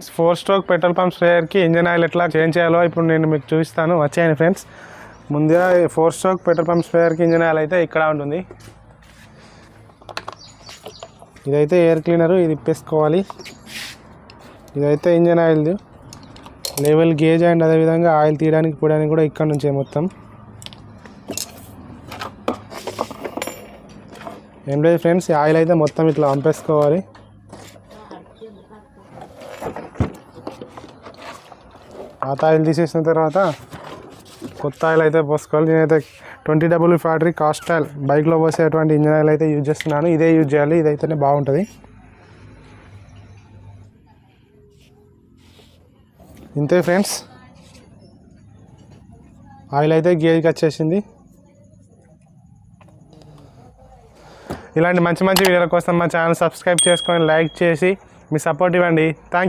4 stroke petrol pump స్ప్రేయర్కి engine oil ఎట్లా change చేయాలో ఇప్పుడు నేను మీకు చూపిస్తాను. వచ్చేయండి ఫ్రెండ్స్. ముందుగా 4 స్ట్రోక్ పెట్రోల్ పంప్ స్ప్రేయర్కి ఇంజన్ ఆయిల్ అయితే ఇక్కడ ఉంటుంది. ఇదైతే ఎయిర్ క్లీనరు, ఇది ఇప్పేసుకోవాలి. ఇదైతే ఇంజన్ ఆయిల్ది లెవెల్ గేజ్ అండ్ అదేవిధంగా ఆయిల్ తీయడానికి పోయడానికి కూడా ఇక్కడ నుంచే మొత్తం. ఏం లేదు ఫ్రెండ్స్, ఆయిల్ అయితే మొత్తం ఇట్లా పంపేసుకోవాలి. పాత ఆయిల్ తీసేసిన తర్వాత కొత్త ఆయిల్ అయితే పోసుకోవాలి. నేనైతే 20W40 కాస్ట్ ఆయిల్ బైక్లో పోసేటువంటి ఇంజన్ ఆయిల్ అయితే యూజ్ చేస్తున్నాను. ఇదే యూజ్ చేయాలి, ఇదైతేనే బాగుంటుంది. ఇంతే ఫ్రెండ్స్, ఆయిల్ అయితే గేజ్కి వచ్చేసింది. ఇలాంటి మంచి మంచి వీడియోల కోసం మా ఛానల్ సబ్స్క్రైబ్ చేసుకొని లైక్ చేసి మీ సపోర్ట్ ఇవ్వండి. Thank you.